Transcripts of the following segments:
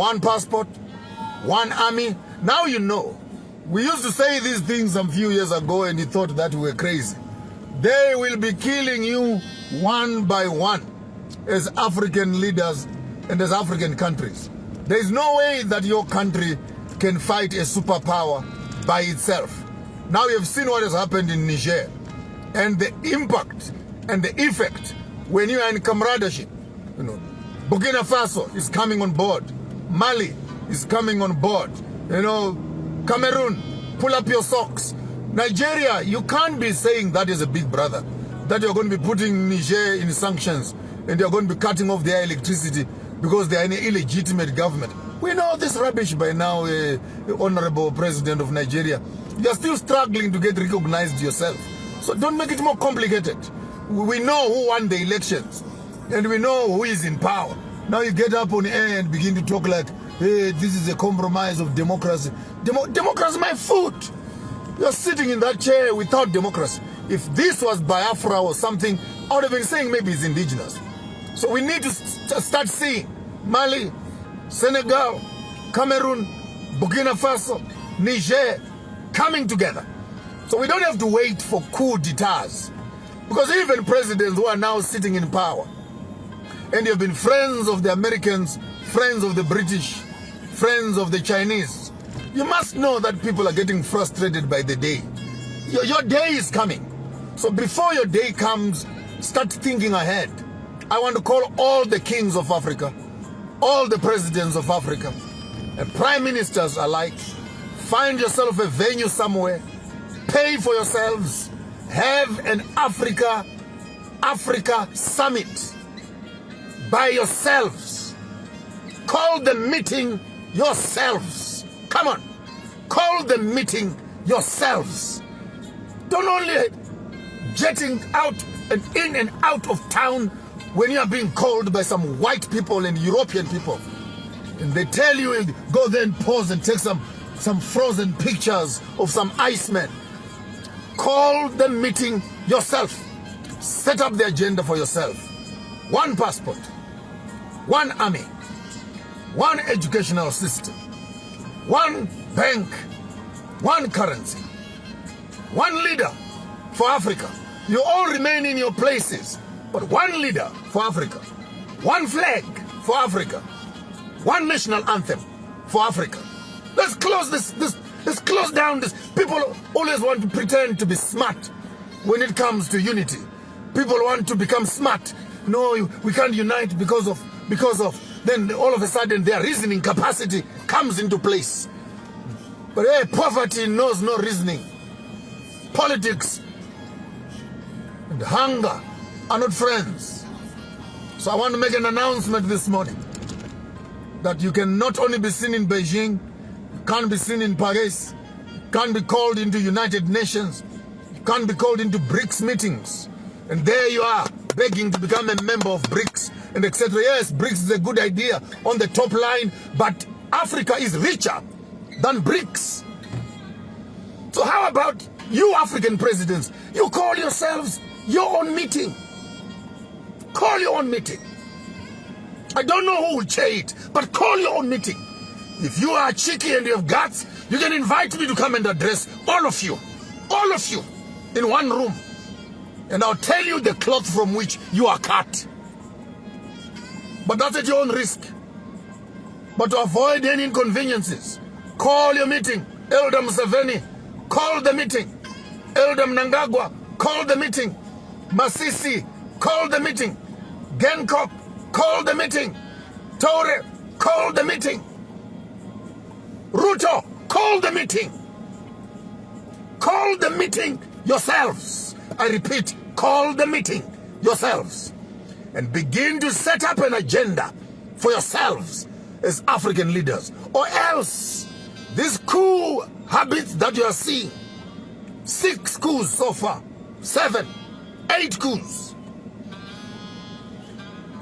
one passport, one army. Now you know. We used to say these things some few years ago and you thought that we were crazy. They will be killing you one by one as African leaders and as African countries. There is no way that your country can fight a superpower by itself. Now you have seen what has happened in Niger and the impact and the effect when you are in camaraderie. You know, Burkina Faso is coming on board. Mali is coming on board. You know, Cameroon, pull up your socks. Nigeria, you can't be saying that is a big brother, that you're going to be putting Niger in sanctions and you're going to be cutting off their electricity because they are an illegitimate government. We know this rubbish by now, Honorable President of Nigeria. You're still struggling to get recognized yourself. So don't make it more complicated. We know who won the elections and we know who is in power. Now you get up on air and begin to talk like, hey, this is a compromise of democracy. Democracy, my foot. You're sitting in that chair without democracy. If this was Biafra or something, I would have been saying maybe it's indigenous. So we need to start seeing Mali, Senegal, Cameroon, Burkina Faso, Niger coming together. So we don't have to wait for coup d'etats. Because even presidents who are now sitting in power, and you've been friends of the Americans, friends of the British, friends of the Chinese, you must know that people are getting frustrated by the day. Your day is coming. So before your day comes, start thinking ahead. I want to call all the kings of Africa, all the presidents of Africa, and prime ministers alike. Find yourself a venue somewhere. Pay for yourselves. Have an Africa summit by yourselves. Call the meeting yourselves. Come on. Call the meeting yourselves. Don't only jetting out and in and out of town when you are being called by some white people and European people. And they tell you, go there and pause and take some frozen pictures of some iceman. Call the meeting yourself. Set up the agenda for yourself. One passport, one army, one educational system, one bank, one currency, one leader for Africa. You all remain in your places, but one leader for Africa, one flag for Africa, one national anthem for Africa. Let's close let's close down this. People always want to pretend to be smart when it comes to unity. People want to become smart. No, we can't unite because of, then all of a sudden their reasoning capacity comes into place. But hey, poverty knows no reasoning. Politics and hunger are not friends. So I want to make an announcement this morning that you can not only be seen in Beijing, can't be seen in Paris, can't be called into United Nations, can't be called into BRICS meetings. And there you are, begging to become a member of BRICS and etc. Yes, BRICS is a good idea on the top line, but Africa is richer than BRICS. So how about you African presidents? You call yourselves your own meeting. Call your own meeting. I don't know who will chair it, but call your own meeting. If you are cheeky and you have guts, you can invite me to come and address all of you in one room. And I'll tell you the cloth from which you are cut. But that's at your own risk. But to avoid any inconveniences, call your meeting. Elder Museveni, call the meeting. Elder Mnangagwa, call the meeting. Masisi, call the meeting. Genkop, call the meeting. Tore, call the meeting. Ruto, call the meeting. Call the meeting yourselves. I repeat, call the meeting yourselves. And begin to set up an agenda for yourselves as African leaders. Or else, this coup habits that you are seeing, 6 coups so far, 7, 8 coups,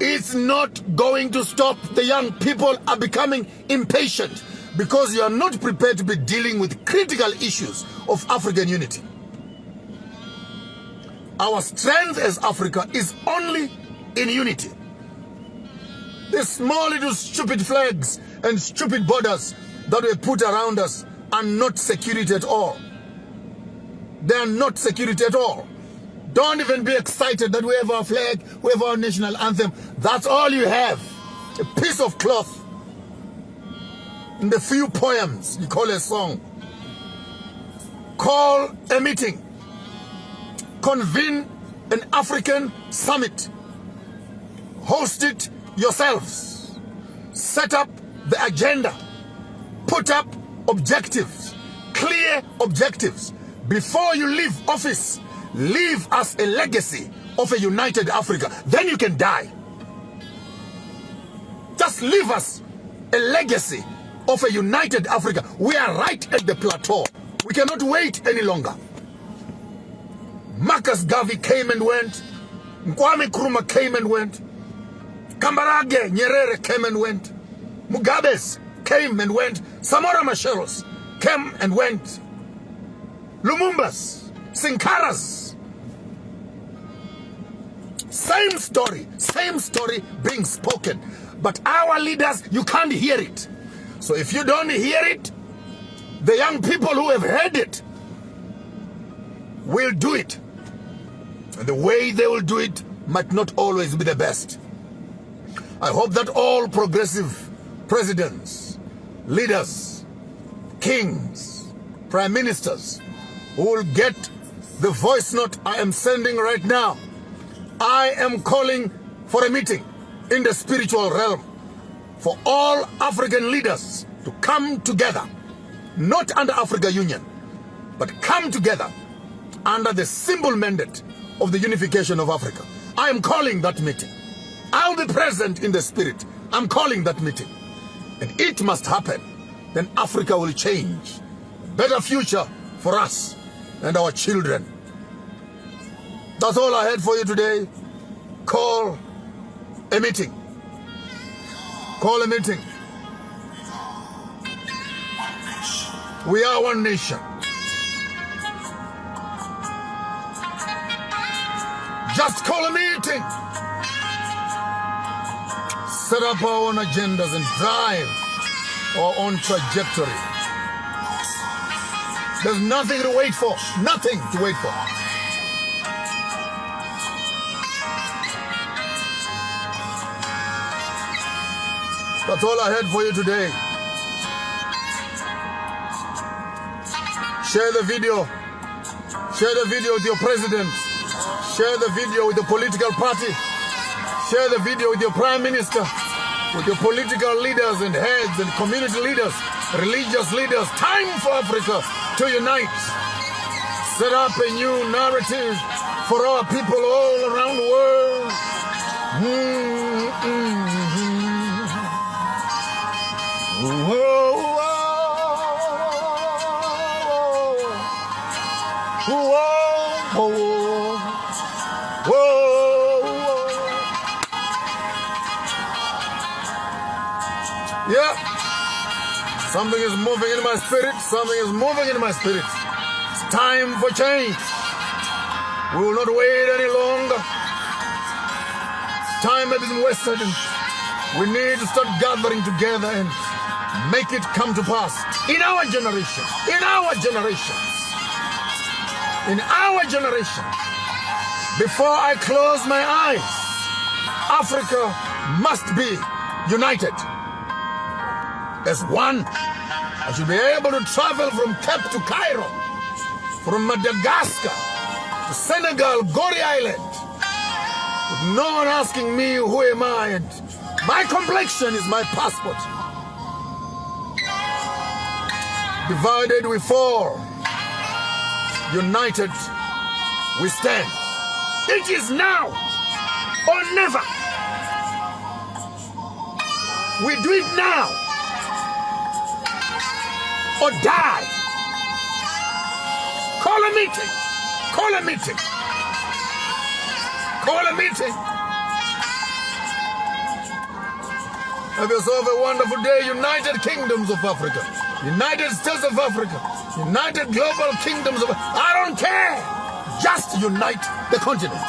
it's not going to stop. The young people are becoming impatient because you are not prepared to be dealing with critical issues of African unity. Our strength as Africa is only in unity. These small little stupid flags and stupid borders that we put around us are not security at all. They are not security at all. Don't even be excited that we have our flag, we have our national anthem. That's all you have. A piece of cloth. And the few poems you call a song. Call a meeting. Convene an African summit. Host it yourselves. Set up the agenda. Put up objectives. Clear objectives. Before you leave office, leave us a legacy of a united Africa. Then you can die. Just leave us a legacy of a united Africa. We are right at the plateau. We cannot wait any longer. Marcus Garvey came and went. Kwame Nkrumah came and went. Kambarage Nyerere came and went. Mugabe's came and went. Samora Macharo's came and went. Lumumba's, Sankara's. Same story being spoken. But our leaders, you can't hear it. So if you don't hear it, the young people who have heard it will do it. And the way they will do it might not always be the best. I hope that all progressive presidents, leaders, kings, prime ministers who will get the voice note I am sending right now. I am calling for a meeting in the spiritual realm for all African leaders to come together, not under Africa Union, but come together under the simple mandate of the unification of Africa. I am calling that meeting. I'll be present in the spirit. I'm calling that meeting. And it must happen. Then Africa will change. A better future for us and our children. That's all I had for you today. Call a meeting. Call a meeting. We are one nation. Just call a meeting. Set up our own agendas and drive our own trajectory. There's nothing to wait for. Nothing to wait for. That's all I had for you today. Share the video. Share the video with your president. Share the video with the political party. Share the video with your prime minister, with your political leaders and heads and community leaders, religious leaders. Time for Africa to unite. Set up a new narrative for our people all around the world. Yeah, something is moving in my spirit. Something is moving in my spirit. It's time for change. We will not wait any longer. Time has been wasted. We need to start gathering together and make it come to pass in our generation. In our generation. In our generation. Before I close my eyes, Africa must be united. As one, I should be able to travel from Cape to Cairo, from Madagascar to Senegal, Gorée Island, with no one asking me who am I, and my complexion is my passport. Divided we fall, united we stand. It is now or never. We do it now or die. Call a meeting. Call a meeting. Call a meeting. Have yourself a wonderful day. United Kingdoms of Africa. United States of Africa. United Global Kingdoms of Africa. I don't care. Just unite the continent.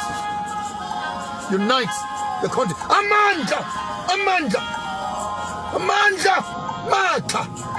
Unite the country. Amandla, Amandla, Amandla, Mata.